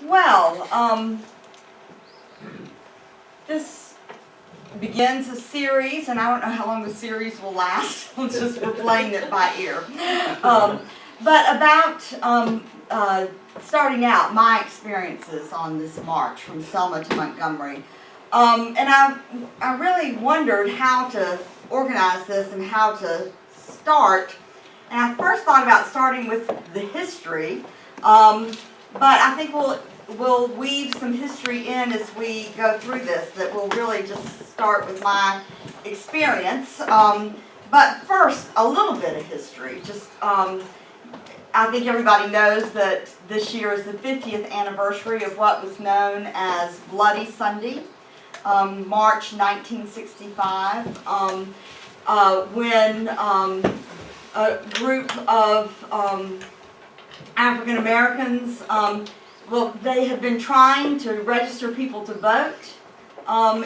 Well, this begins a series, and I don't know how long the series will last. Let's just, we're playing it by ear. But about starting out my experiences on this march from Selma to Montgomery. And I really wondered how to organize this and how to start. And I first thought about starting with the history, but I think we'll weave some history in as we go through this, that will really just start with my experience. But first, a little bit of history. Just I think everybody knows that this year is the 50th anniversary of what was known as Bloody Sunday, March 1965, when a group of African Americans, well, they had been trying to register people to vote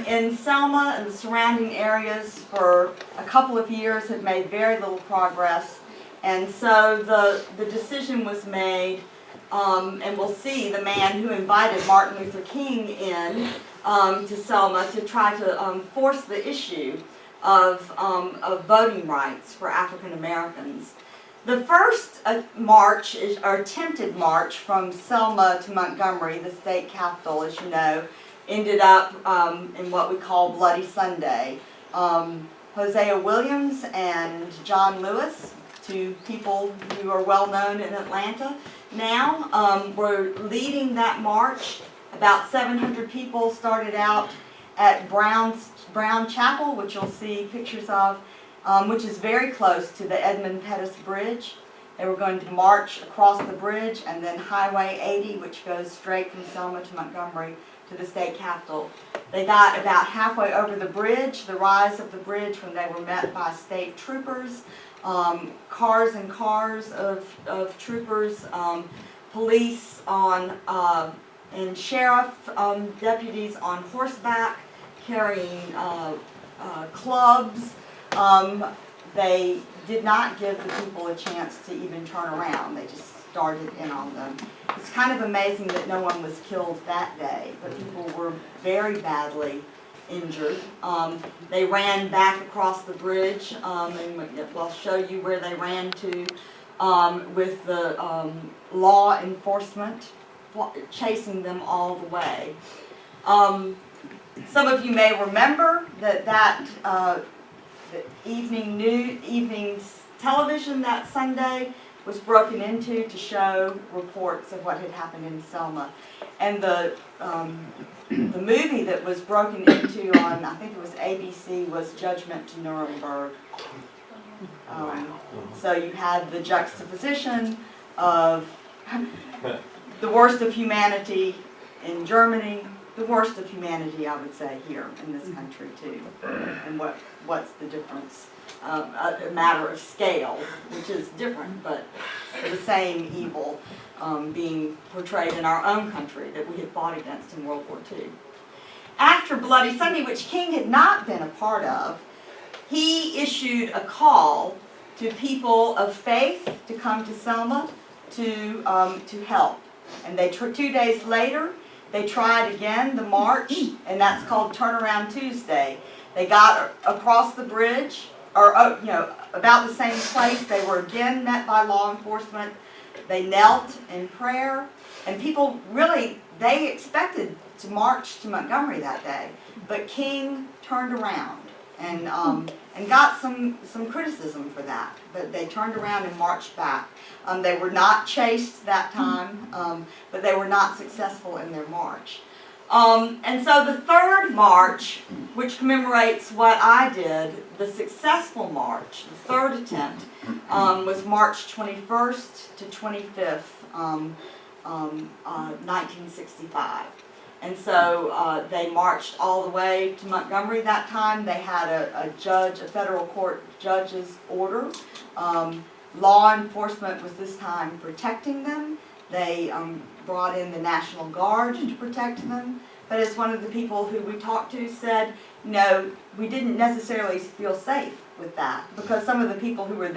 in Selma and the surrounding areas for a couple of years, had made very little progress. And so the decision was made, and we'll see the man who invited Martin Luther King in to Selma to try to force the issue of voting rights for African Americans. The first march, or attempted march, from Selma to Montgomery, the state capital, as you know, ended up in what we call Bloody Sunday. Hosea Williams and John Lewis, two people who are well known in Atlanta now, were leading that march. About 700 people started out at Brown Chapel, which you'll see pictures of, which is very close to the Edmund Pettus Bridge. They were going to march across the bridge and then Highway 80, which goes straight from Selma to Montgomery to the state capitol. They got about halfway over the bridge, the rise of the bridge, when they were met by state troopers, cars and cars of troopers, police and sheriff deputies on horseback carrying clubs. They did not give the people a chance to even turn around. They just started in on them. It's kind of amazing that no one was killed that day, but people were very badly injured. They ran back across the bridge, and I'll show you where they ran to, with the law enforcement chasing them all the way. Some of you may remember that the evening television that Sunday was broken into to show reports of what had happened in Selma. And the movie that was broken into on, I think it was ABC, was Judgment to Nuremberg. So you had the juxtaposition of the worst of humanity in Germany, the worst of humanity, I would say, here in this country too. And what's the difference? A matter of scale, which is different, but the same evil being portrayed in our own country that we had fought against in World War II. After Bloody Sunday, which King had not been a part of, he issued a call to people of faith to come to Selma to help. And 2 days later, they tried again the march, and that's called Turnaround Tuesday. They got across the bridge, or about the same place. They were again met by law enforcement. They knelt in prayer, and people really, they expected to march to Montgomery that day, but King turned around and got some criticism for that. But they turned around and marched back. They were not chased that time, but they were not successful in their march. And so the third march, which commemorates what I did, the successful march, the third attempt, was March 21st to 25th, 1965. And so they marched all the way to Montgomery that time. They had a federal court judge's order. Law enforcement was this time protecting them. They brought in the National Guard to protect them. But as one of the people who we talked to said, no, we didn't necessarily feel safe with that, because some of the people who were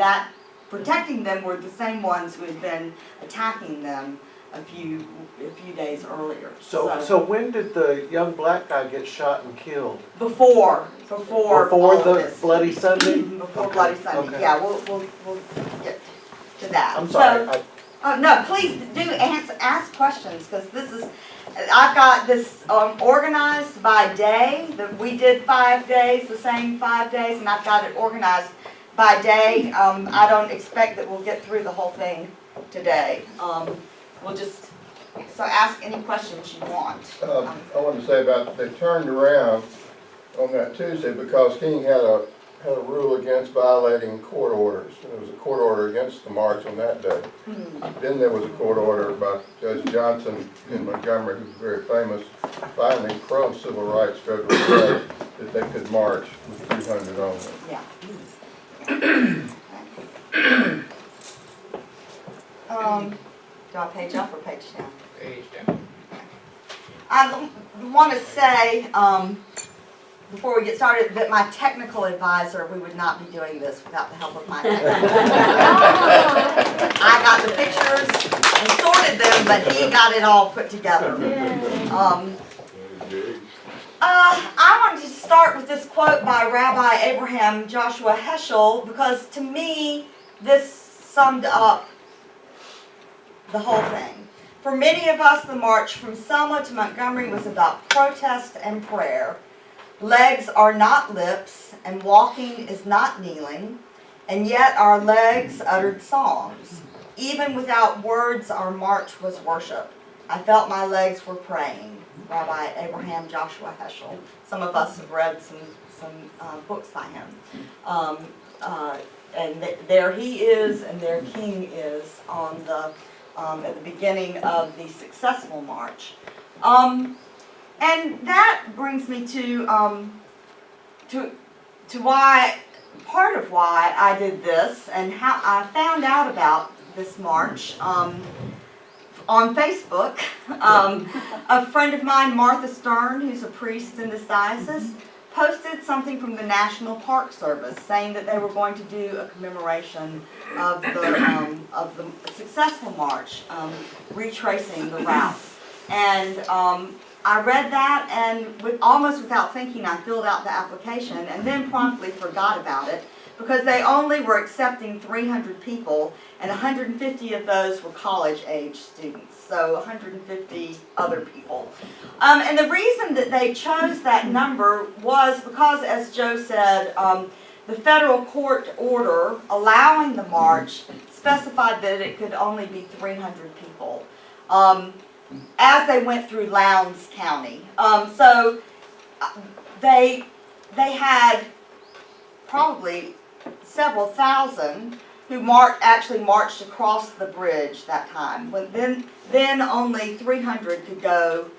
protecting them were the same ones who had been attacking them a few days earlier. So when did the young black guy get shot and killed? Before all of the this. Bloody Sunday? Before Bloody Sunday. Okay. Yeah, we'll get to that. I'm sorry. No, please do ask questions, because I've got this organized by day. We did 5 days, the same 5 days, and I've got it organized by day. I don't expect that we'll get through the whole thing today. We'll just, so ask any questions you want. I wanted to say about, they turned around on that Tuesday because King had a rule against violating court orders. There was a court order against the march on that day. Then there was a court order by Judge Johnson in Montgomery, who's very famous, finally pro-civil rights federal judge, that they could march with 300 only. Yeah. Do I page up or page down? Page down. I want to say, before we get started, that my technical advisor, we would not be doing this without the help of my technical advisor. I got the pictures and sorted them, but he got it all put together. I wanted to start with this quote by Rabbi Abraham Joshua Heschel, because to me, this summed up the whole thing. For many of us, the march from Selma to Montgomery was about protest and prayer. Legs are not lips, and walking is not kneeling, and yet our legs uttered songs. Even without words, our march was worship. I felt my legs were praying. Rabbi Abraham Joshua Heschel. Some of us have read some books by him. And there he is, and there King is on the at the beginning of the successful march. And that brings me to why, part of why I did this, and how I found out about this march on Facebook. A friend of mine, Martha Stern, who's a priest in this diocese, posted something from the National Park Service saying that they were going to do a commemoration of the successful march, retracing the route. And I read that, and almost without thinking, I filled out the application and then promptly forgot about it, because they only were accepting 300 people, and 150 of those were college-age students, so 150 other people. And the reason that they chose that number was because, as Joe said, the federal court order allowing the march specified that it could only be 300 people as they went through Lowndes County. So they had probably several thousand who actually marched across the bridge that time. Then only 300 could go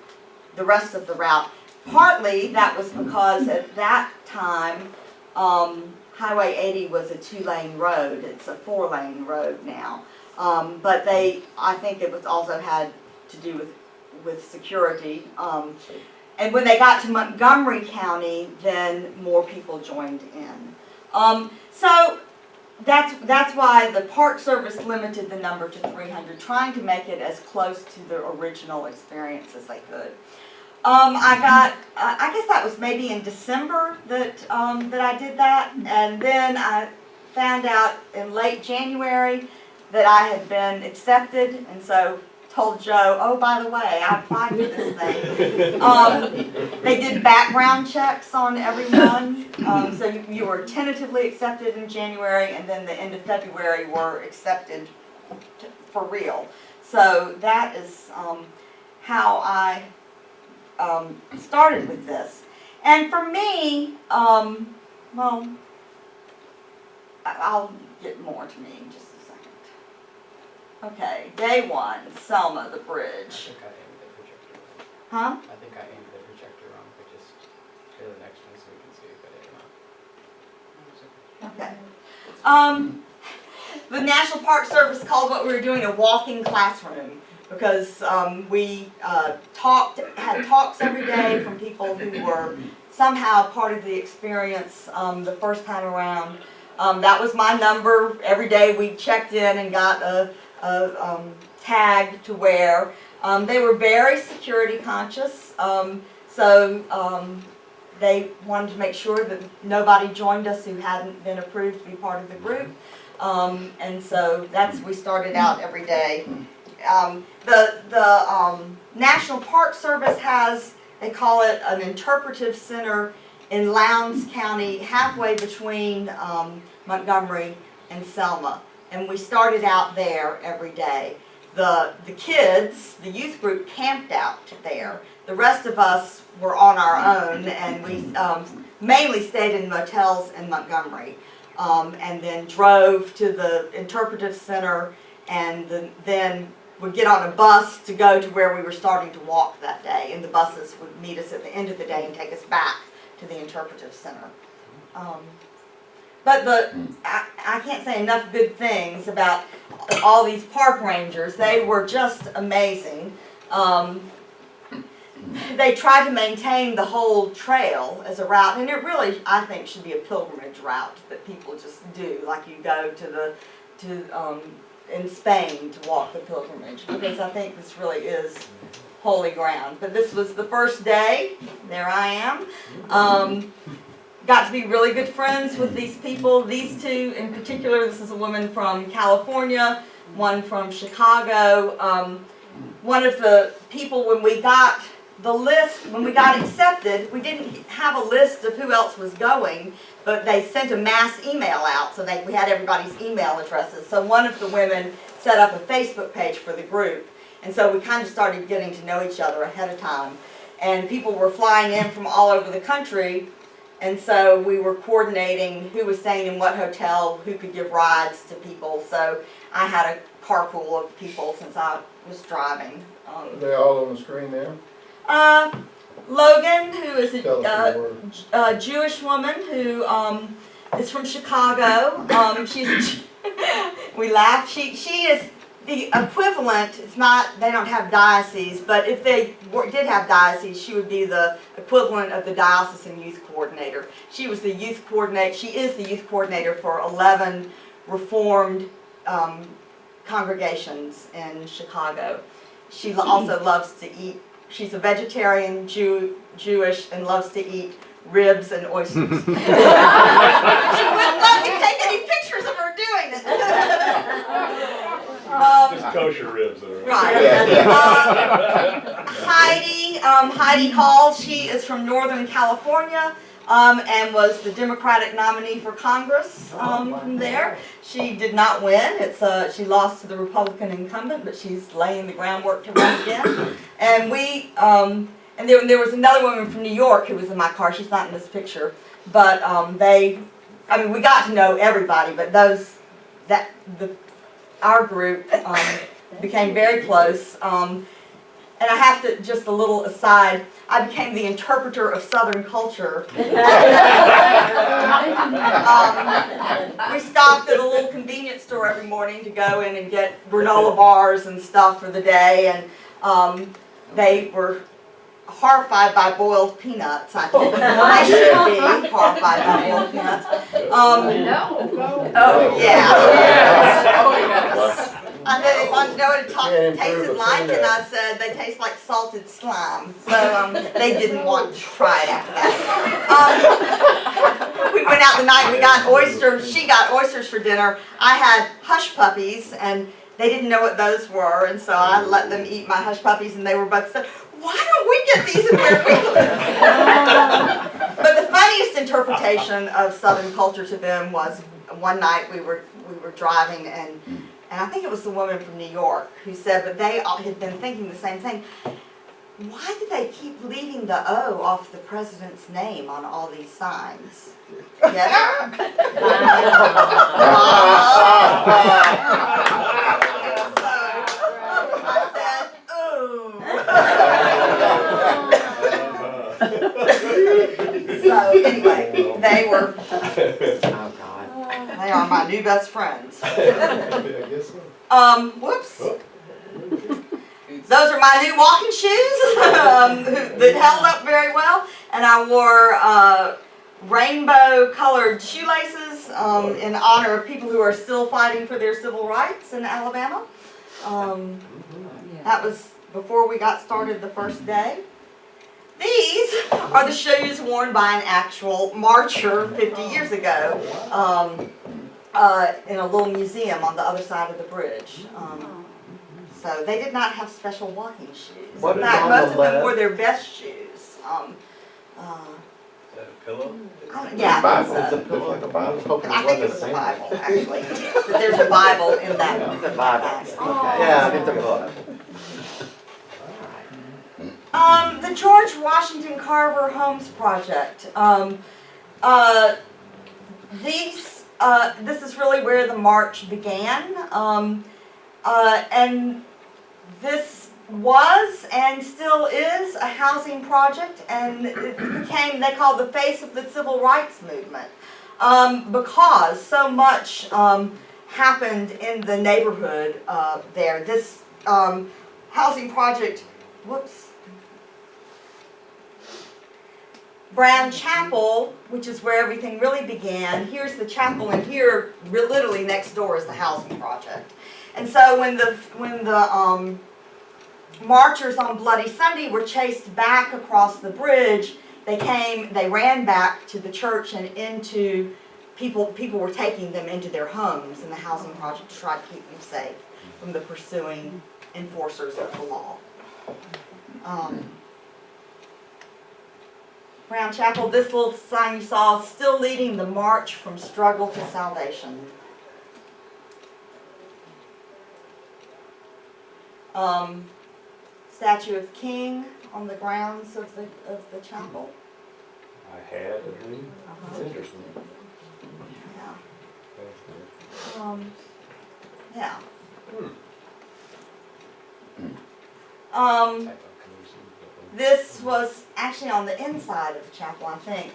the rest of the route. Partly that was because at that time Highway 80 was a 2-lane road. It's a 4-lane road now. But I think it was also had to do with security. And when they got to Montgomery County, then more people joined in. So that's why the Park Service limited the number to 300, trying to make it as close to the original experience as they could. I guess that was maybe in December that I did that, and then I found out in late January that I had been accepted, and so told Joe, oh, by the way, I applied for this thing. They did background checks on everyone, so you were tentatively accepted in January, and then the end of February were accepted for real. So that is how I started with this. And for me, well, I'll get more to me in just a second. Okay, day one, Selma, the bridge. I think I aimed the projector wrong. Huh? I think I aimed the projector wrong, but just go to the next one so we can see if I did not. Okay. The National Park Service called what we were doing a walking classroom, because we had talks every day from people who were somehow part of the experience the first time around. That was my number. Every day we checked in and got a tag to wear. They were very security conscious, so they wanted to make sure that nobody joined us who hadn't been approved to be part of the group. And so we started out every day. The National Park Service has, they call it an interpretive center in Lowndes County, halfway between Montgomery and Selma. And we started out there every day. The kids, the youth group, camped out there. The rest of us were on our own, and we mainly stayed in motels in Montgomery, and then drove to the interpretive center, and then would get on a bus to go to where we were starting to walk that day, and the buses would meet us at the end of the day and take us back to the interpretive center. But I can't say enough good things about all these park rangers. They were just amazing. They try to maintain the whole trail as a route, and it really, I think, should be a pilgrimage route that people just do, like you go in Spain to walk the pilgrimage, because I think this really is holy ground. But this was the first day. There I am. Got to be really good friends with these people. These two in particular, this is a woman from California, one from Chicago. One of the people, when we got the list, when we got accepted, we didn't have a list of who else was going, but they sent a mass email out, so we had everybody's email addresses. So one of the women set up a Facebook page for the group, and so we kind of started getting to know each other ahead of time. And people were flying in from all over the country, and so we were coordinating who was staying in what hotel, who could give rides to people. So I had a carpool of people since I was driving. Are they all on the screen there? Logan, who is a Jewish woman who is from Chicago. We laughed. She is the equivalent. It's not, they don't have diocese, but if they did have diocese, she would be the equivalent of the diocesan youth coordinator. She was the youth coordinator. She is the youth coordinator for 11 Reformed congregations in Chicago. She also loves to eat. She's a vegetarian, Jewish, and loves to eat ribs and oysters. She wouldn't let me take any pictures of her doing it. Just kosher ribs that are. Right. Heidi Hall, she is from Northern California. And was the Democratic nominee for Congress from there. She did not win. She lost to the Republican incumbent, but she's laying the groundwork to run again. And and there was another woman from New York who was in my car. She's not in this picture, but we got to know everybody. But our group became very close. And I have to, just a little aside, I became the interpreter of Southern culture. We stopped at a little convenience store every morning to go in and get granola bars and stuff for the day, and they were horrified by boiled peanuts. I told them I should be horrified by boiled peanuts. Oh, yeah. I said they wanted to know what it tasted like, and I said they taste like salted slime. So they didn't want to try it after that. We went out the night, we got oysters. She got oysters for dinner. I had hush puppies, and they didn't know what those were, and so I let them eat my hush puppies, and they were both said, "Why don't we get these in where we live?" But the funniest interpretation of Southern culture to them was one night we were driving, and I think it was the woman from New York who said, but they all had been thinking the same thing. Why do they keep leaving the O off the president's name on all these signs? Get it? I said, ooh. So anyway, they were. They are my new best friends. Whoops. Those are my new walking shoes that held up very well. And I wore rainbow colored shoelaces in honor of people who are still fighting for their civil rights in Alabama. That was before we got started the first day. These are the shoes worn by an actual marcher 50 years ago in a little museum on the other side of the bridge. So they did not have special walking shoes. What In is fact, on most the of them left? wore their best shoes. Is that a pillow? Yeah, I think It's a so. pillow. I was hoping I it think it wasn't was a sand. Bible, actually. But there's a Bible in that. It's a Bible. Okay. Yeah. It's a book. The George Washington Carver Homes Project. This is really where the march began. And this was and still is a housing project, and it became, they call it the face of the civil rights movement, because so much happened in the neighborhood there. This housing project, Brown Chapel, which is where everything really began. Here's the chapel, and here, literally next door, is the housing project. And so when the marchers on Bloody Sunday were chased back across the bridge, they ran back to the church and into people were taking them into their homes in the housing project to try to keep them safe from the pursuing enforcers of the law. Brown Chapel, this little sign you saw, still leading the march from struggle to salvation. Statue of King on the grounds of the chapel. I had. It's interesting. Yeah. This was actually on the inside of the chapel, I think.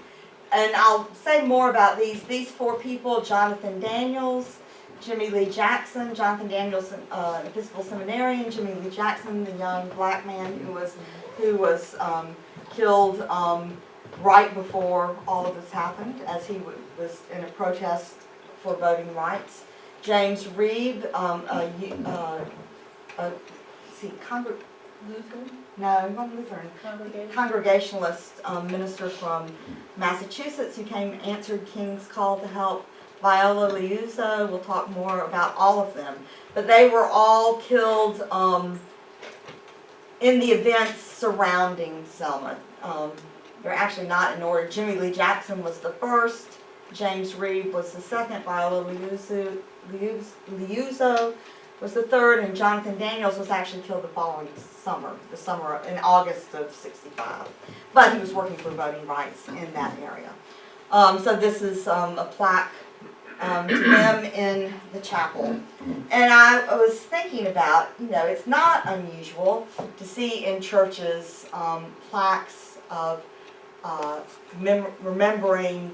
And I'll say more about these. These four people: Jonathan Daniels, Jimmy Lee Jackson. Jonathan Daniels, an Episcopal seminarian. Jimmy Lee Jackson, the young black man who was killed right before all of this happened, as he was in a protest for voting rights. James Reeb, No, he wasn't Lutheran. Congregationalist minister from Massachusetts who answered King's call to help. Viola Liuzzo, we'll talk more about all of them. But they were all killed in the events surrounding Selma. They're actually not in order. Jimmy Lee Jackson was the first. James Reeb was the second. Viola Liuzzo was the third, and Jonathan Daniels was actually killed the following summer, in August of '65. But he was working for voting rights in that area. So this is a plaque to them in the chapel. And I was thinking about, it's not unusual to see in churches plaques of remembering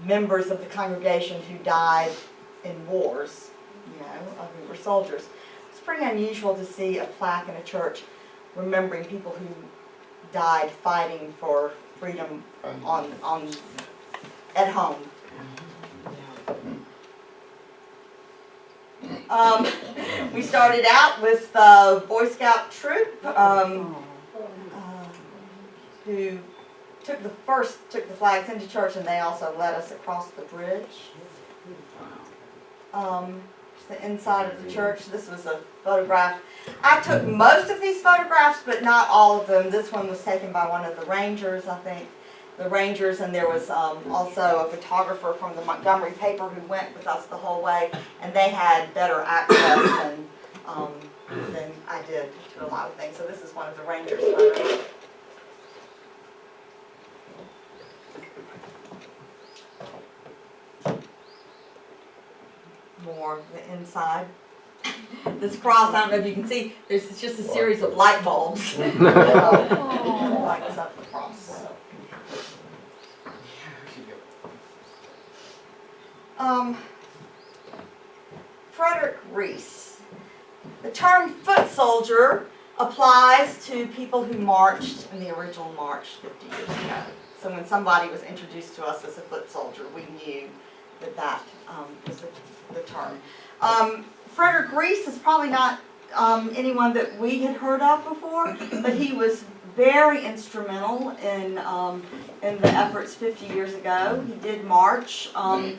members of the congregation who died in wars, who were soldiers. It's pretty unusual to see a plaque in a church remembering people who died fighting for freedom at home. We started out with the Boy Scout troop who took the flags into church, and they also led us across the bridge. The inside of the church. This was a photograph. I took most of these photographs, but not all of them. This one was taken by one of the Rangers, I think. The Rangers, and there was also a photographer from the Montgomery paper who went with us the whole way, and they had better access than I did to a lot of things. So this is one of the Rangers photos. More the inside. This cross, I don't know if you can see, it's just a series of light bulbs. Lights up the cross. Frederick Reese. The term foot soldier applies to people who marched in the original march 50 years ago. So when somebody was introduced to us as a foot soldier, we knew that was the term. Frederick Reese is probably not anyone that we had heard of before, but he was very instrumental in the efforts 50 years ago. He did march. I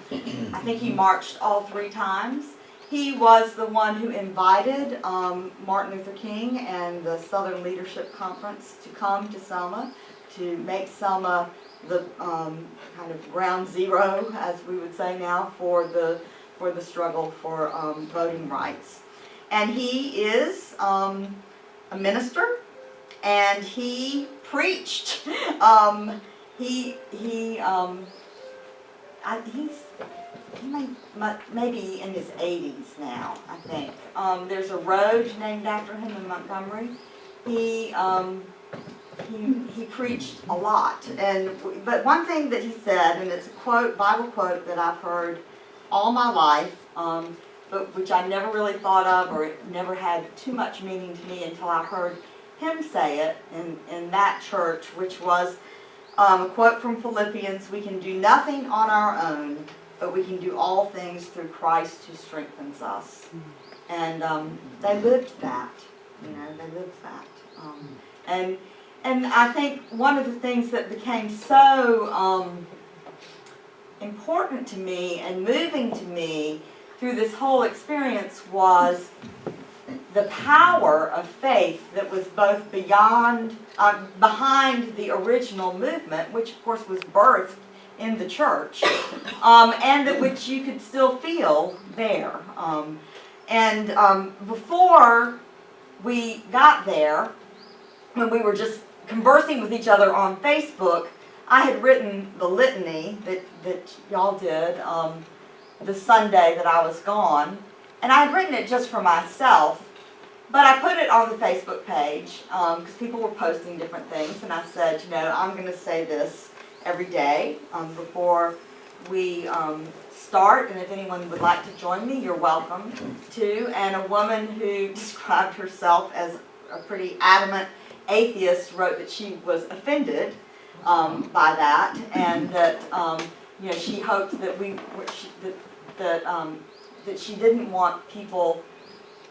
think he marched all 3 times. He was the one who invited Martin Luther King and the Southern Leadership Conference to come to Selma, to make Selma the kind of ground zero, as we would say now, for the struggle for voting rights. And he is a minister, and he preached. He may be in his 80s now, I think. There's a road named after him in Montgomery. He preached a lot, but one thing that he said, and it's a quote, Bible quote that I've heard all my life, but which I never really thought of, or it never had too much meaning to me until I heard him say it in that church, which was a quote from Philippians: "We can do nothing on our own, but we can do all things through Christ who strengthens us." And they lived that, they lived that. And I think one of the things that became so important to me and moving to me through this whole experience was the power of faith that was both behind the original movement, which of course was birthed in the church, and that which you could still feel there. Before we got there, when we were just conversing with each other on Facebook, I had written the litany that y'all did the Sunday that I was gone, and I had written it just for myself, but I put it on the Facebook page because people were posting different things, and I said, I'm going to say this every day before we start, and if anyone would like to join me, you're welcome to. And a woman who described herself as a pretty adamant atheist wrote that she was offended by that, and that she hoped that that she didn't want people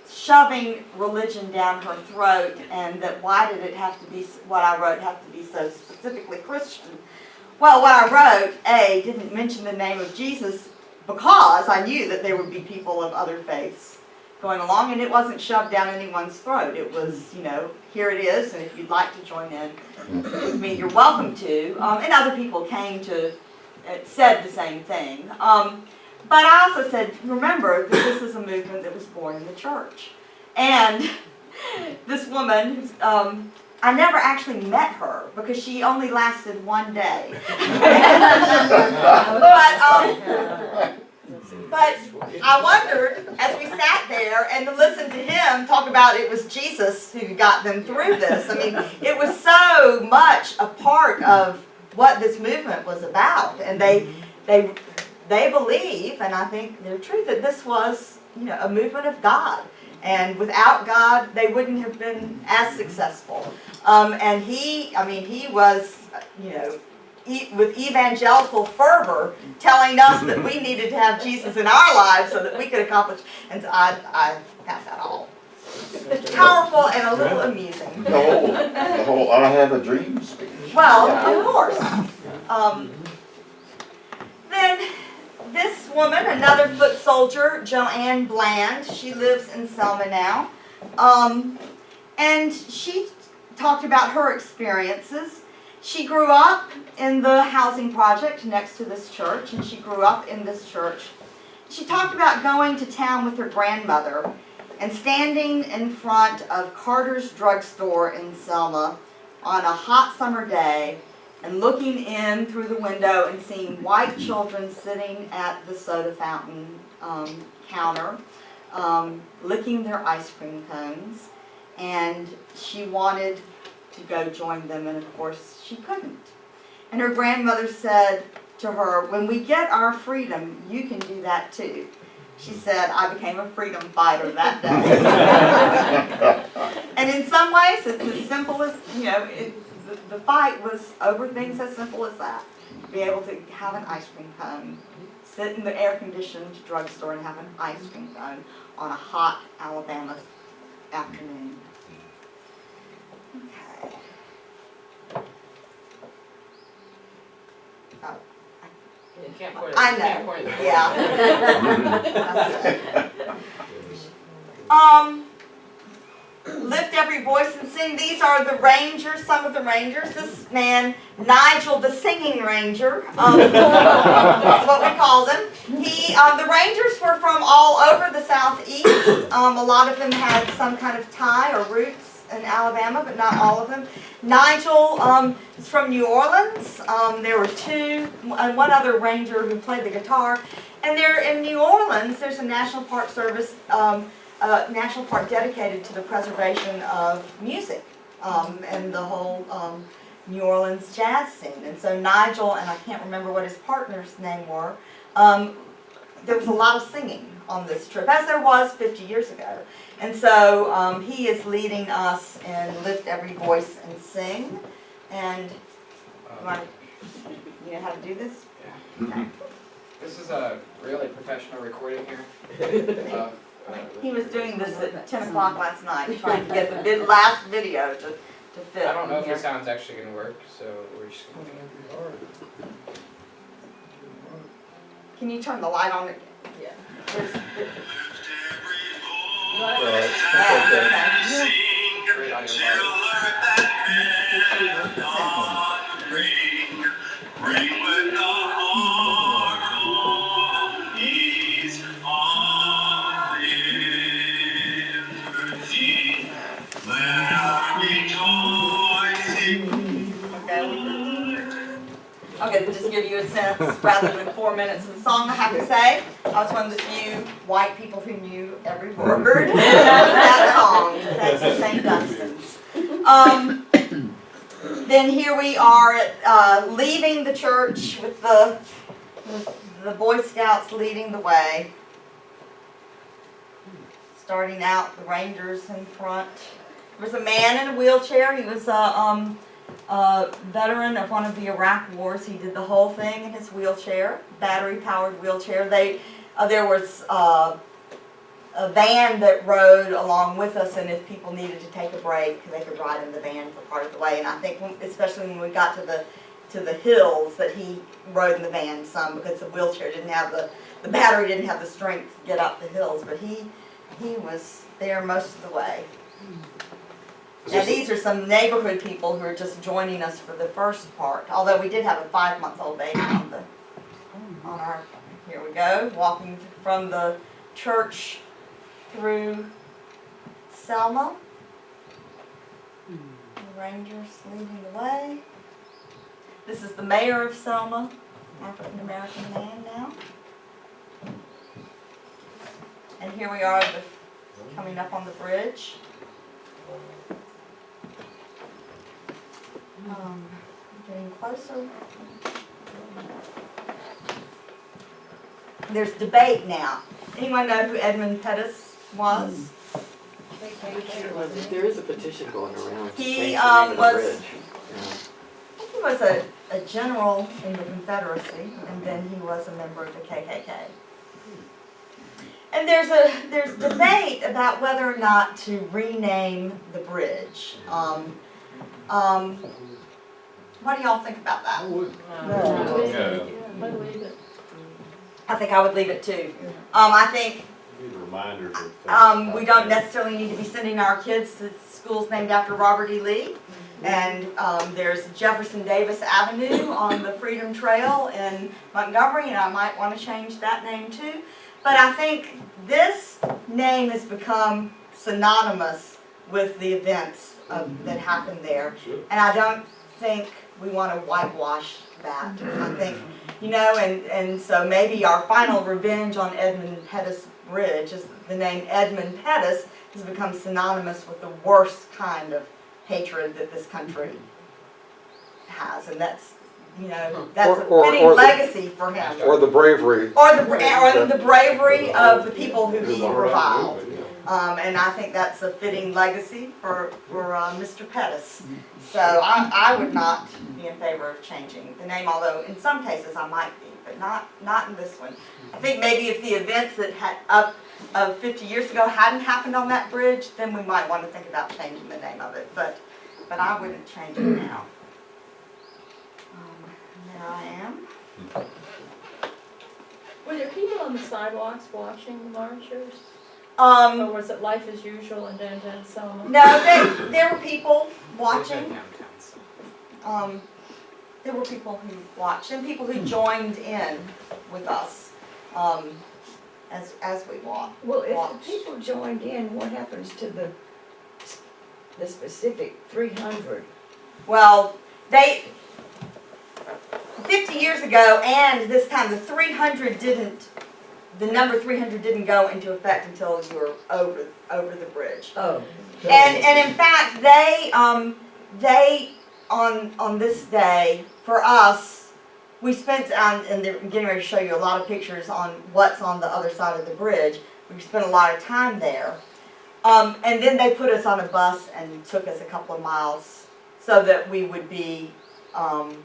shoving religion down her throat, and that why did it have to be, what I wrote have to be so specifically Christian. Well, what I wrote, didn't mention the name of Jesus because I knew that there would be people of other faiths going along, and it wasn't shoved down anyone's throat. It was, here it is, and if you'd like to join in with me, you're welcome to. And other people came to, said the same thing. But I also said, remember that this is a movement that was born in the church. And this woman, who's, I never actually met her because she only lasted one day. But I wondered, as we sat there and listened to him talk about it was Jesus who got them through this. I mean, it was so much a part of what this movement was about. And they believe, and I think they're true, that this was, a movement of God. And without God, they wouldn't have been as successful. And he was, with evangelical fervor, telling us that we needed to have Jesus in our lives so that we could accomplish. And so I found that all powerful and a little amusing. The whole I have a dream speech. Well, of course. Then this woman, another foot soldier, Joanne Bland, she lives in Selma now. And she talked about her experiences. She grew up in the housing project next to this church, and she grew up in this church. She talked about going to town with her grandmother and standing in front of Carter's drugstore in Selma on a hot summer day and looking in through the window and seeing white children sitting at the soda fountain counter, licking their ice cream cones, and she wanted to go join them, and of course she couldn't. And her grandmother said to her, when we get our freedom, you can do that too. She said, I became a freedom fighter that day. And in some ways, it's as simple as, the fight was over things as simple as that. Be able to have an ice cream cone, sit in the air-conditioned drugstore and have an ice cream cone on a hot Alabama afternoon. Okay. Oh, You can't point it. I You can't know, point it. yeah. Lift every voice and sing. These are the Rangers, some of the Rangers. This man, Nigel the Singing Ranger, that's what we call them. The Rangers were from all over the Southeast. A lot of them had some kind of tie or roots in Alabama, but not all of them. Nigel is from New Orleans. There were two, and one other Ranger who played the guitar. And they're in New Orleans. There's a National Park Service national park dedicated to the preservation of music and the whole New Orleans jazz scene. And so Nigel, and I can't remember what his partner's name were, there was a lot of singing on this trip, as there was 50 years ago. And so he is leading us in Lift Every Voice and Sing. And you know how to do this? Yeah. Okay. This is a really professional recording here. He was doing this at 10 o'clock last night, trying to get the last video to fit. I don't know if here. the sound's actually going to work, so we're just going to... Can you turn the light on again? Yeah. Okay. Great audio quality. Okay, to just give you a sense, rather than 4 minutes of the song, I have to say, I was one of the few white people who knew every word of that song, thanks to St. Dunstan's. Then here we are leaving the church with the Boy Scouts leading the way. Starting out, the Rangers in front. There was a man in a wheelchair. He was a veteran of one of the Iraq wars. He did the whole thing in his wheelchair, battery-powered wheelchair. There was a van that rode along with us, and if people needed to take a break, they could ride in the van for part of the way. And I think, especially when we got to the hills, that he rode in the van some, because the wheelchair didn't have the battery didn't have the strength to get up the hills. But he was there most of the way. Now these are some neighborhood people who are just joining us for the first part, although we did have a 5-month-old baby on our, here we go, walking from the church through Selma. The Rangers leading the way. This is the mayor of Selma, African American man now. And here we are coming up on the bridge. Getting closer. There's debate now. Anyone know who Edmund Pettus was? There is a petition going around. He was. was. I think he was a general in the Confederacy, and then he was a member of the KKK. And there's debate about whether or not to rename the bridge. What do y'all think about that? I think I would leave it too. I think Reminders of we don't necessarily need to be sending our kids to schools named after Robert E. Lee. And there's Jefferson Davis Avenue on the Freedom Trail in Montgomery, and I might want to change that name too. But I think this name has become synonymous with the events that happened there. And I don't think we want to whitewash that. I think, and so maybe our final revenge on Edmund Pettus Bridge is the name Edmund Pettus has become synonymous with the worst kind of hatred that this country has. And that's, that's a fitting legacy for him. Or the bravery. Or the bravery of the people who he reviled. And I think that's a fitting legacy for Mr. Pettis. So I would not be in favor of changing the name, although in some cases I might be, but not in this one. I think maybe if the events that had up of 50 years ago hadn't happened on that bridge, then we might want to think about changing the name of it, but I wouldn't change it now. There I am. Were there people on the sidewalks watching the marchers? Or was it life as usual in downtown Selma? No, there were people watching. Downtown, so. There were people who watched and people who joined in with us as we walked. Well, if the people joined in, what happens to the specific 300? Well, 50 years ago and this time the number 300 didn't go into effect until you were over the bridge. Oh. And in fact, they on this day, for us, we spent, and they're getting ready to show you a lot of pictures on what's on the other side of the bridge. We spent a lot of time there. And then they put us on a bus and took us a couple of miles so that we would be, so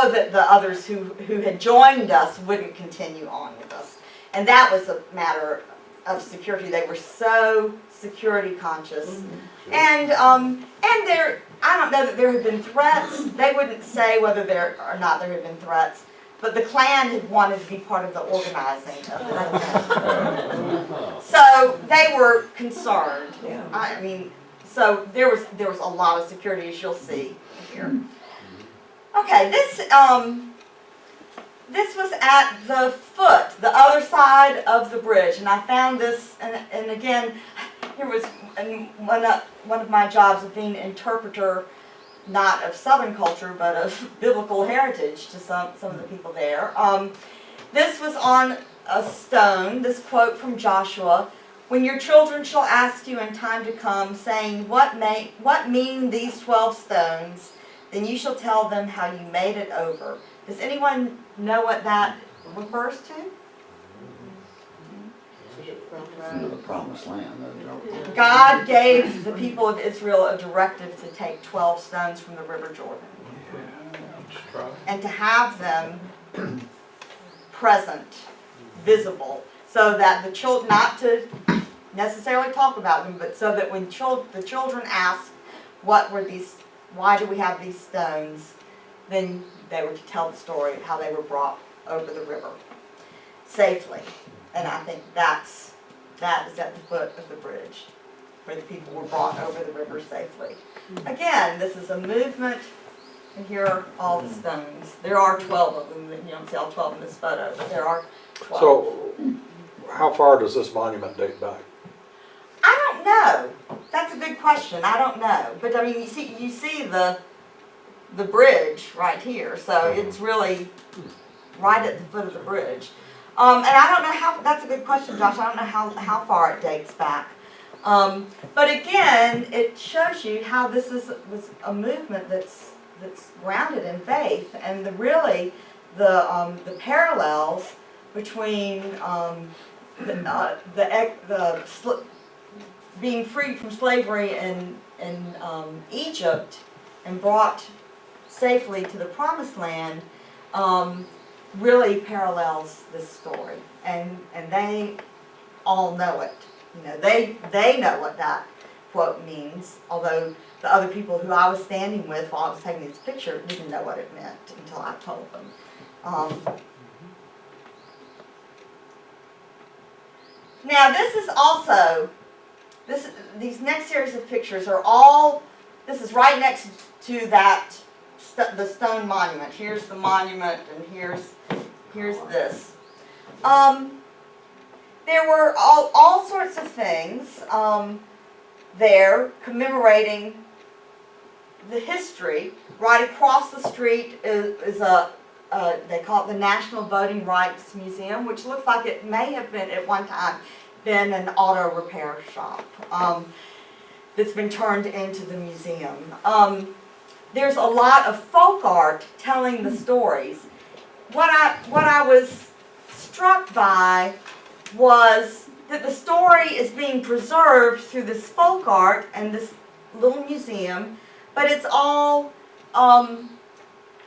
that the others who had joined us wouldn't continue on with us. And that was a matter of security. They were so security conscious. Mm-hmm. And there, I don't know that there had been threats. They wouldn't say whether there or not there had been threats. But the Klan had wanted to be part of the organizing of this. So they were concerned. Yeah. I mean, so there was a lot of security, as you'll see here. Okay, this was at the foot, the other side of the bridge, and I found this, and again, here was one of my jobs of being interpreter, not of Southern culture, but of biblical heritage to some of the people there. This was on a stone, this quote from Joshua: "When your children shall ask you in time to come, saying, what mean these 12 stones, then you shall tell them how you made it over." Does anyone know what that refers to? Into the promised land. God gave the people of Israel a directive to take 12 stones from the River Jordan and to have them present, visible, so that the children, not to necessarily talk about them, but so that when the children ask, what were these, why do we have these stones, then they were to tell the story of how they were brought over the river safely. And I think that is at the foot of the bridge, where the people were brought over the river safely. Again, this is a movement, and here are all the stones. There are 12 of them. You don't see all 12 in this photo, but there are 12. So, how far does this monument date back? I don't know. That's a good question. I don't know. But I mean, you see the bridge right here, so it's really right at the foot of the bridge. And I don't know how, that's a good question, Josh. I don't know how far it dates back. But again, it shows you how this was a movement that's grounded in faith, and the parallels between being freed from slavery in Egypt and brought safely to the Promised Land really parallels this story, and they all know it. You know, they know what that quote means, although the other people who I was standing with while I was taking this picture didn't know what it meant until I told them. Now this is also, these next series of pictures are all, this is right next to that, the stone monument. Here's the monument, and here's this. There were all sorts of things there commemorating the history. Right across the street is they call it the National Voting Rights Museum, which looks like it may have been at one time been an auto repair shop that's been turned into the museum. There's a lot of folk art telling the stories. What I was struck by was that the story is being preserved through this folk art and this little museum, but it's all,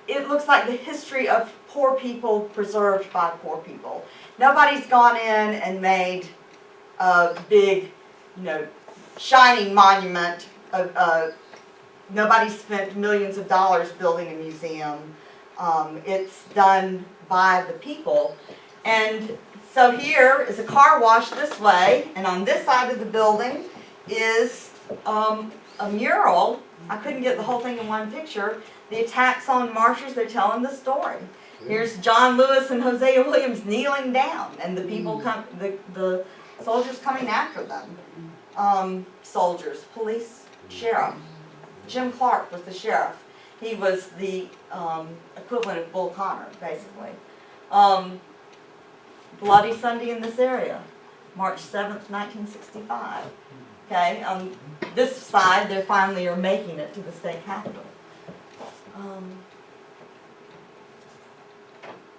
it looks like the history of poor people preserved by poor people. Nobody's gone in and made a big, shining monument. Nobody spent millions of dollars building a museum. It's done by the people. And so here is a car wash this way, and on this side of the building is a mural. I couldn't get the whole thing in one picture. The attacks on marchers, they're telling the story. Here's John Lewis and Hosea Williams kneeling down, and the people the soldiers coming after them. Soldiers, police, sheriff. Jim Clark was the sheriff. He was the equivalent of Bull Connor, basically. Bloody Sunday in this area, March 7th, 1965. Okay, on this side, they finally are making it to the state capitol.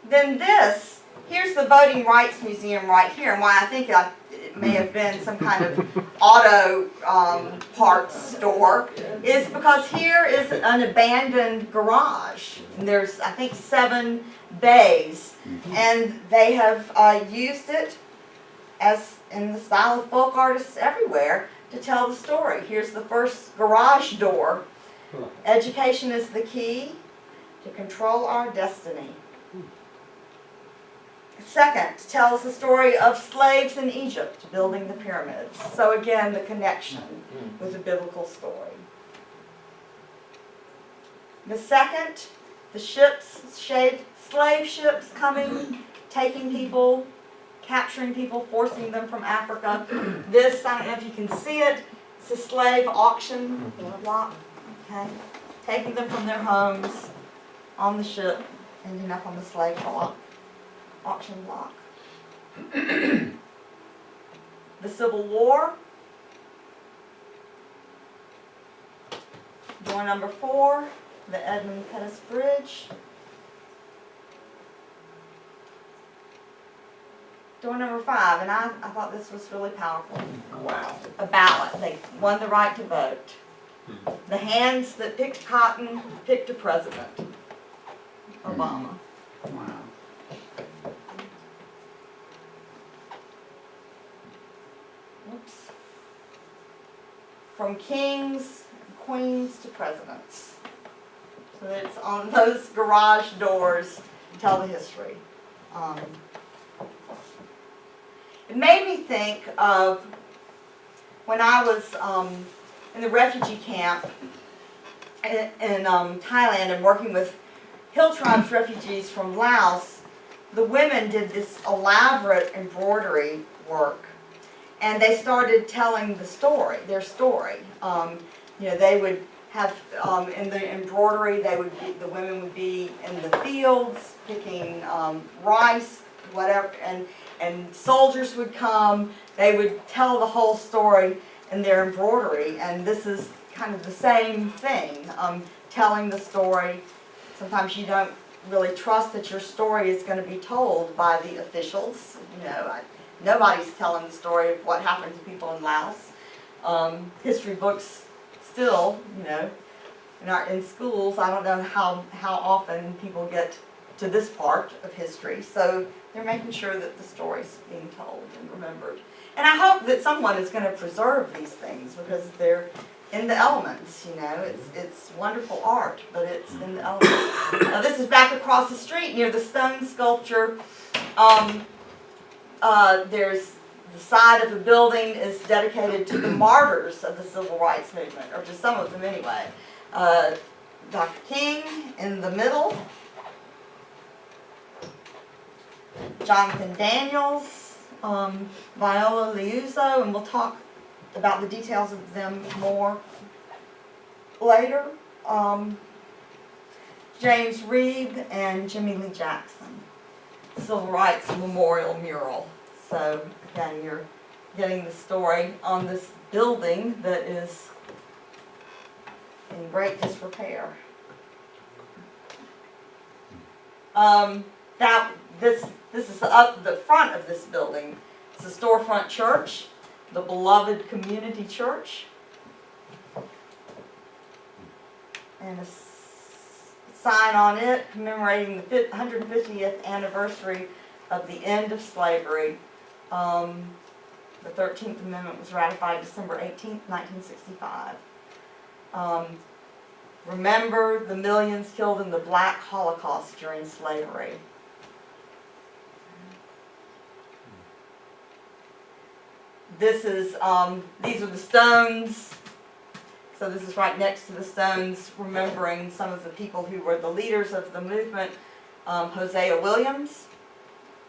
Then here's the Voting Rights Museum right here, and why I think it may have been some kind of auto parts store, is because here is an abandoned garage. And there's, I think, 7 bays, and they have used it as in the style of folk artists everywhere to tell the story. Here's the first garage door. Education is the key to control our destiny. Second, tells the story of slaves in Egypt building the pyramids. So again, the connection with the biblical story. The second, the slave ships coming, taking people, capturing people, forcing them from Africa. This, I don't know if you can see it, it's a slave auction block, okay? Taking them from their homes on the ship, ending up on the slave auction block. The Civil War. Door number 4, the Edmund Pettus Bridge. Door number 5, and I thought this was really powerful. Wow. A ballot. They won the right to vote. The hands that picked cotton picked a president. Obama. Wow. Oops. From kings, queens to presidents. So it's on those garage doors tell the history. It made me think of when I was in the refugee camp in Thailand and working with Hill Tribes refugees from Laos. The women did this elaborate embroidery work, and they started telling the story, their story. They would have in the embroidery, the women would be in the fields picking rice, whatever, and soldiers would come. They would tell the whole story in their embroidery, and this is kind of the same thing, telling the story. Sometimes you don't really trust that your story is going to be told by the officials. Nobody's telling the story of what happened to people in Laos. History books still, in schools, I don't know how often people get to this part of history. So they're making sure that the story's being told and remembered. And I hope that someone is going to preserve these things because they're in the elements, It's wonderful art, but it's in the elements. Now this is back across the street near the stone sculpture. There's the side of the building is dedicated to the martyrs of the civil rights movement, or to some of them anyway. Dr. King in the middle. Jonathan Daniels, Viola Liuzzo, and we'll talk about the details of them more later. James Reeb and Jimmy Lee Jackson. Civil Rights Memorial Mural. So again, you're getting the story on this building that is in great disrepair. This is up the front of this building. It's a storefront church, the Beloved Community Church. And a sign on it commemorating the 150th anniversary of the end of slavery. The 13th Amendment was ratified December 18th, 1965. Remember the millions killed in the Black Holocaust during slavery. This is, these are the stones. So this is right next to the stones, remembering some of the people who were the leaders of the movement. Hosea Williams,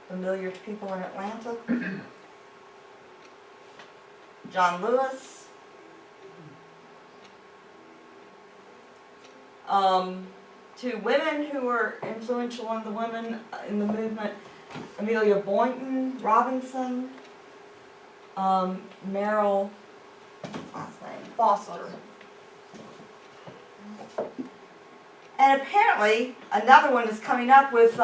familiar to people in Atlanta. John Lewis. Two women who were influential in the women in the movement, Amelia Boynton Robinson, Merrill, last name, Foster. And apparently another one is coming up with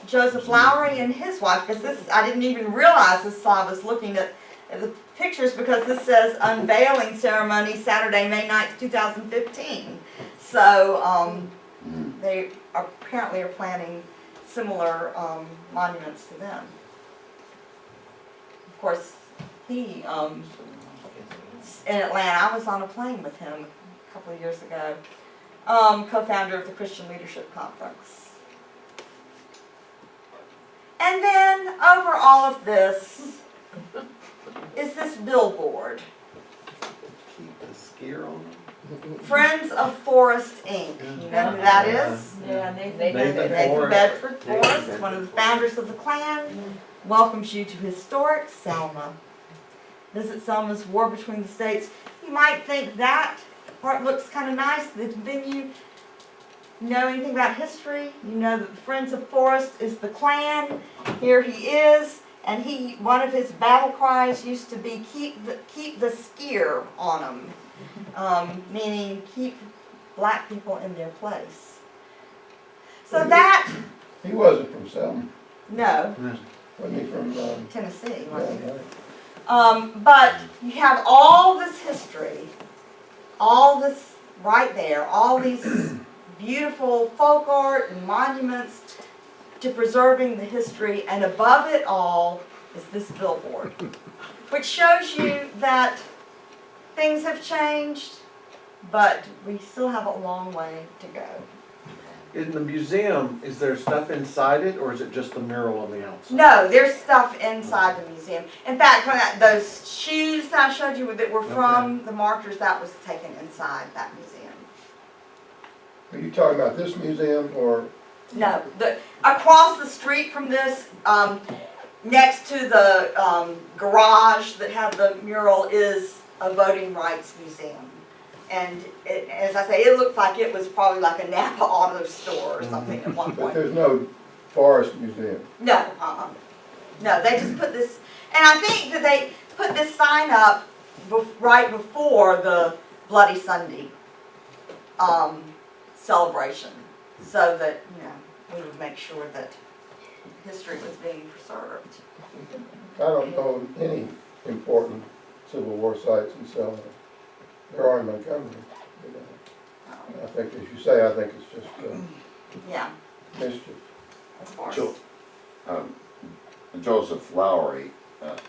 Joseph Lowry and his wife, because this, I didn't even realize this while I was looking at the pictures, because this says unveiling ceremony Saturday, May 9th, 2015. So they apparently are planning similar monuments to them. Of course, he, in Atlanta, I was on a plane with him a couple of years ago, co-founder of the Christian Leadership Conference. And then over all of this is this billboard. Keep the scare on them. Friends of Forest, Inc. You know who that is? Yeah, Nathan Nathan Forrest. Bedford Forrest, one of the founders of the Klan, welcomes you to historic Selma. Visit Selma's War Between the States. You might think that part looks kind of nice. Then you know anything about history, you know that the Friends of Forest is the Klan. Here he is, and one of his battle cries used to be keep the skeer on them, meaning keep black people in their place. So that, He wasn't from Selma, no, wasn't he from, Tennessee, yeah, wasn't he? right. But you have all this history, all this right there, all these beautiful folk art and monuments to preserving the history, and above it all is this billboard, which shows you that things have changed, but we still have a long way to go. In the museum, is there stuff inside it, or is it just the mural on the outside? No, there's stuff inside the museum. In fact, those shoes that I showed you that were from the marchers, that was taken inside that museum. Are you talking about this museum or? No, across the street from this, next to the garage that had the mural, is a voting rights museum. And as I say, it looked like it was probably like a Napa auto store or something at one But point. there's no forest museum. No, no, they just put this, and I think that they put this sign up right before the Bloody Sunday celebration, so that, you know, we would make sure that history was being preserved. I don't know any important Civil War sites in Selma. There are in Montgomery. I think, as you say, I think it's just Yeah, mischief. of course. Joseph Lowry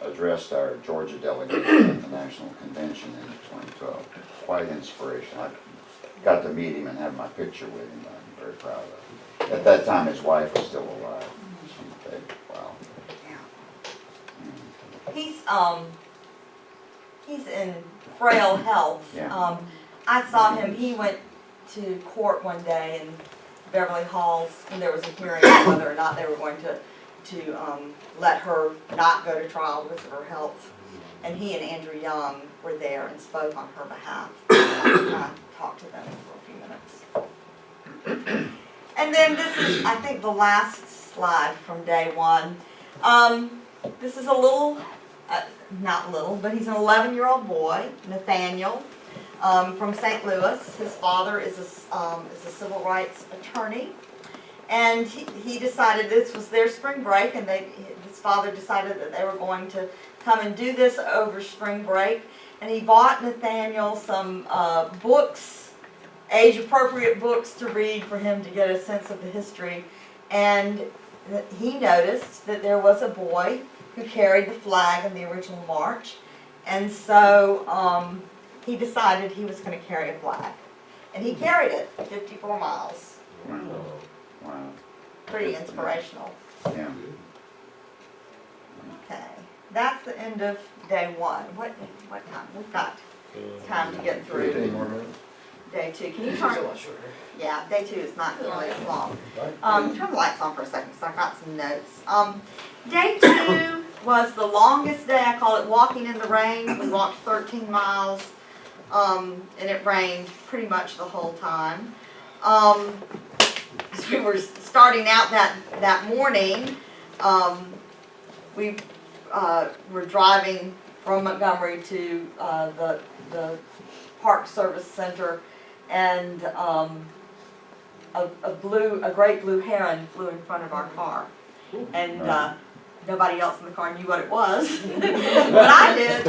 addressed our Georgia delegation at the National Convention in 2012. Quite inspirational. I got to meet him and have my picture with him. I'm very proud of him. At that time, his wife was still alive. She said, wow. He's in frail health. Yeah. I saw him, he went to court one day in Beverly Hills, and there was a hearing on whether or not they were going to let her not go to trial because of her health. And he and Andrew Young were there and spoke on her behalf. I talked to them for a few minutes. And then this is, I think, the last slide from day one. This is a little, not little, but he's an 11-year-old boy, Nathaniel, from St. Louis. His father is a civil rights attorney. And he decided this was their spring break, and his father decided that they were going to come and do this over spring break. And he bought Nathaniel some books, age-appropriate books to read for him to get a sense of the history. And he noticed that there was a boy who carried the flag in the original march. And so he decided he was going to carry a flag. And he carried it 54 miles. Wow. Wow. Pretty inspirational. Yeah. Okay, that's the end of day one. What time? We've got time to get through 15 more minutes. day two. Can you It's a turn? lot shorter. Yeah, day two is not nearly as long. Turn the lights on for a second, so I got some notes. Day two was the longest day. I call it walking in the rain. We walked 13 miles, and it rained pretty much the whole time. As we were starting out that morning, we were driving from Montgomery to the Park Service Center, and a great blue heron flew in front of our car, and nobody else in the car knew what it was, but I did.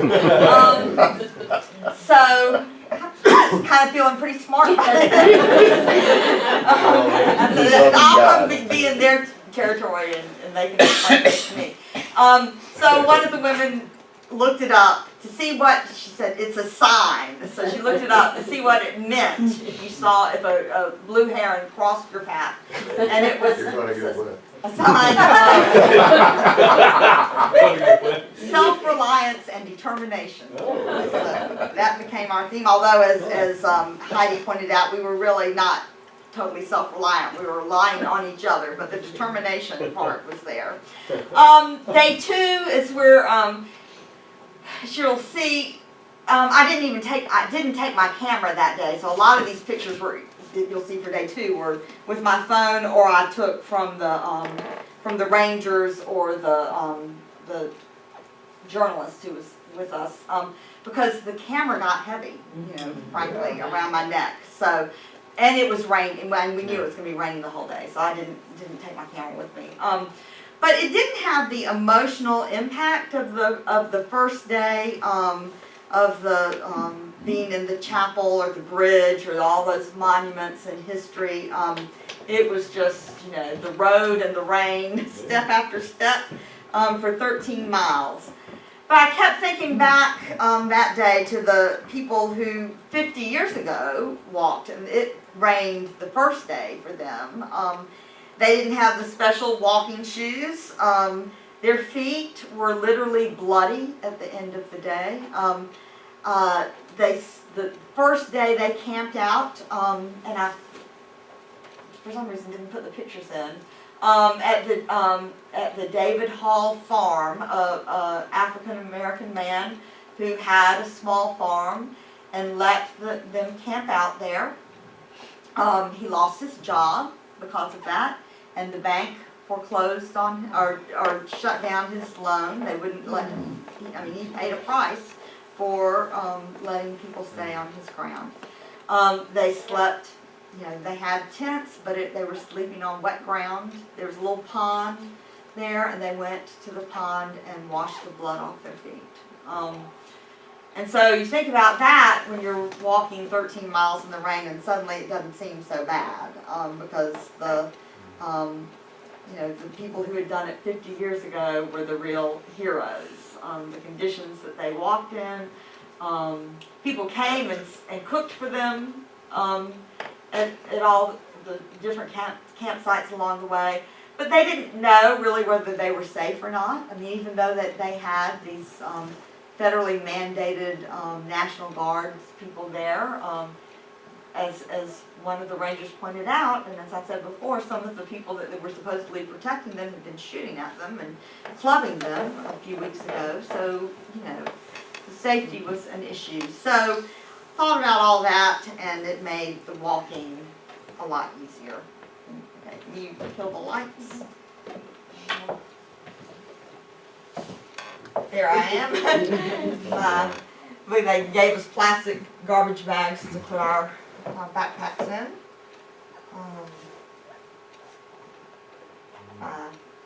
So I was kind of feeling pretty smart about it. I'll come be in their territory and they can explain it to me. So one of the women looked it up to see what, she said, it's a sign. So she looked it up to see what it meant if you saw, if a blue heron crossed your path. And it was You're gonna get wet. a sign of self-reliance and determination. So that became our theme, although as Heidi pointed out, we were really not totally self-reliant. We were relying on each other, but the determination part was there. Day two is where you'll see, I didn't take my camera that day, so a lot of these pictures were, you'll see for day two, were with my phone, or I took from the rangers or the journalist who was with us, because the camera got heavy, frankly, around my neck. So, and it was raining, and we knew it was going to be raining the whole day, so I didn't take my camera with me. But it didn't have the emotional impact of the first day, of the being in the chapel or the bridge or all those monuments and history. It was just, the road and the rain, step after step, for 13 miles. But I kept thinking back that day to the people who 50 years ago walked, and it rained the first day for them. They didn't have the special walking shoes. Their feet were literally bloody at the end of the day. The first day they camped out, and I, for some reason, didn't put the pictures in. At the David Hall farm, a African American man who had a small farm and let them camp out there. He lost his job because of that, and the bank foreclosed on or shut down his loan. They wouldn't let him. He paid a price for letting people stay on his ground. They slept. They had tents, but they were sleeping on wet ground. There was a little pond there, and they went to the pond and washed the blood off their feet. And so you think about that when you're walking 13 miles in the rain, and suddenly it doesn't seem so bad, because the people who had done it 50 years ago were the real heroes. The conditions that they walked in, people came and cooked for them. At all the different campsites along the way, but they didn't know really whether they were safe or not. Even though that they had these federally mandated National Guards people there, as one of the rangers pointed out, and as I said before, some of the people that they were supposedly protecting them had been shooting at them and clubbing them a few weeks ago. So the safety was an issue. So thought about all that, and it made the walking a lot easier. Okay, can you kill the lights? There I am. They gave us plastic garbage bags to put our backpacks in.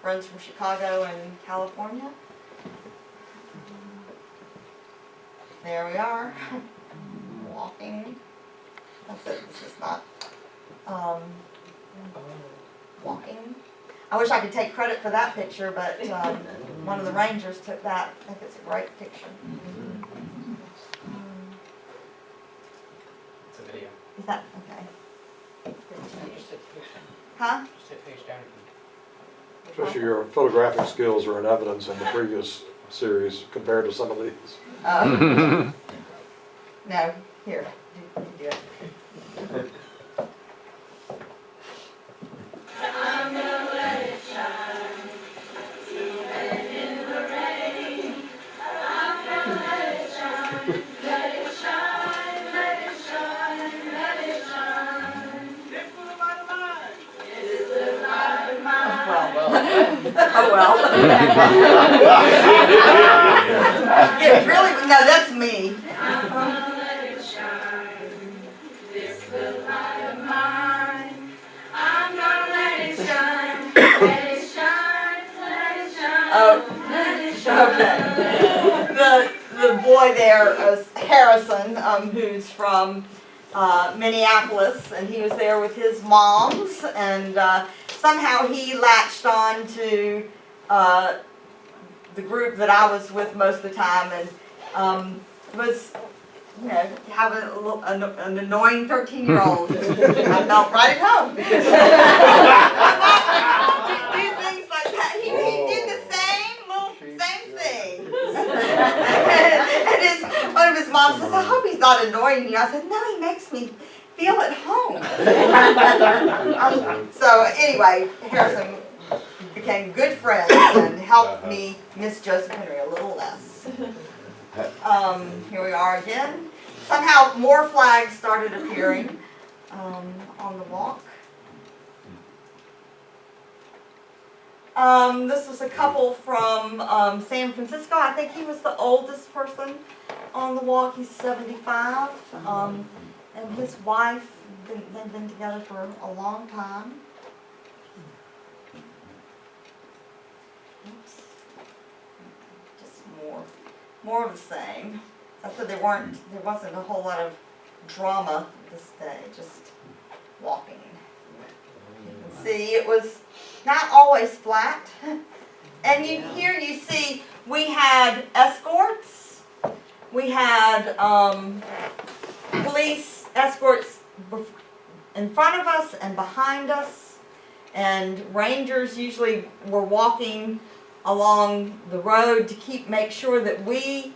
friends from Chicago and California. There we are, walking. That's it, this is not, walking. I wish I could take credit for that picture, but, one of the rangers took that. I think it's a great picture. It's a video. Is that, okay. Just hit page down. Huh? Just hit page down. Tricia, your photographic skills are in evidence in the previous series compared to some of these. No, here, you do it. Oh, well. Yeah, really, no, that's me. Oh, okay. The boy there is Harrison, who's from Minneapolis, and he was there with his moms, and somehow he latched on to the group that I was with most of the time, and was, you know, having an annoying 13-year-old. I felt right at home. Do things like that. He did the same thing. And one of his moms says, I hope he's not annoying you. I said, no, he makes me feel at home. So anyway, Harrison became good friends and helped me miss Joseph Henry a little less. Here we are again. Somehow more flags started appearing on the walk. This was a couple from San Francisco. I think he was the oldest person on the walk. He's 75. And his wife, they've been together for a long time. Oops. Just more of the same. I said there wasn't a whole lot of drama this day, just walking. You can see it was not always flat. And here you see we had escorts, we had police escorts in front of us and behind us, and rangers usually were walking along the road to make sure that we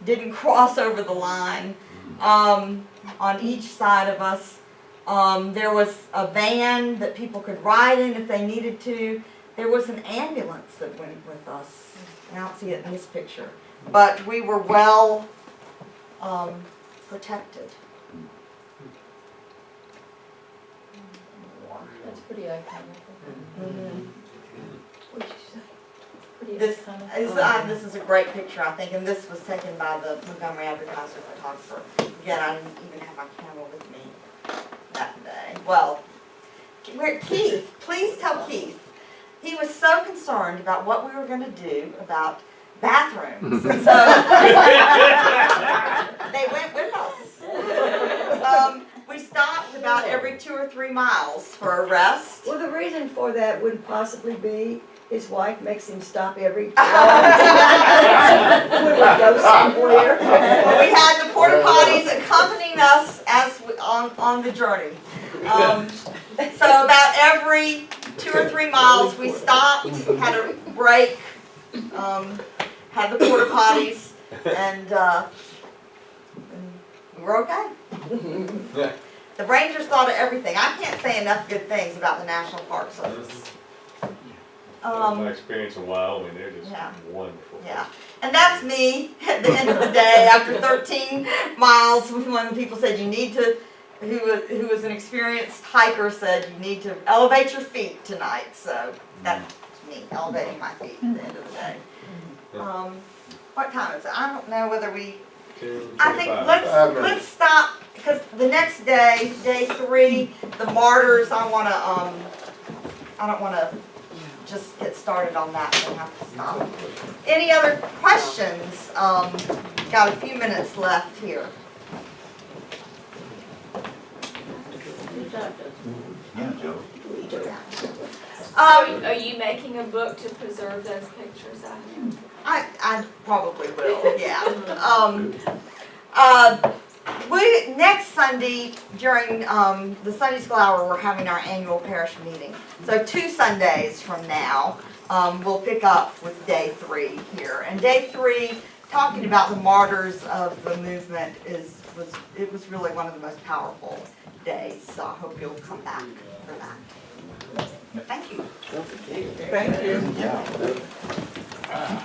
didn't cross over the line on each side of us. There was a van that people could ride in if they needed to. There was an ambulance that went with us. I don't see it in this picture. But we were well protected. That's pretty iconic. Mm-hmm. What'd you say? Pretty This iconic. this is a great picture, I think, and this was taken by the Montgomery Advertiser photographer. Again, I didn't even have my camera with me that day. Well, Keith, please tell Keith. He was so concerned about what we were going to do about bathrooms, and so they went with us. We stopped about every 2 or 3 miles for a rest. Well, the reason for that would possibly be his wife makes him stop every when we go somewhere. We had the porta potties accompanying us as on the journey. So about every 2 or 3 miles we stopped, had a break, had the porta potties, and we were okay. The rangers thought of everything. I can't say enough good things about the National Park Service. My experience in Wyoming, they're just Yeah. wonderful. Yeah, and that's me at the end of the day after 13 miles. When the people said you need to, who was an experienced hiker, said you need to elevate your feet tonight. So that's me elevating my feet at the end of the day. What time is it? I don't know whether we. I think let's stop because the next day, day 3, the martyrs. I don't want to just get started on that and have to stop. Any other questions? Got a few minutes left here. Yeah, Joe. Are you making a book to preserve those pictures out here? I probably will, yeah. Next Sunday during the Sunday school hour, we're having our annual parish meeting. So 2 Sundays from now, we'll pick up with day 3 here. And day 3, talking about the martyrs of the movement, was really one of the most powerful days. So I hope you'll come back for that. Thank you. Thank you. Yeah.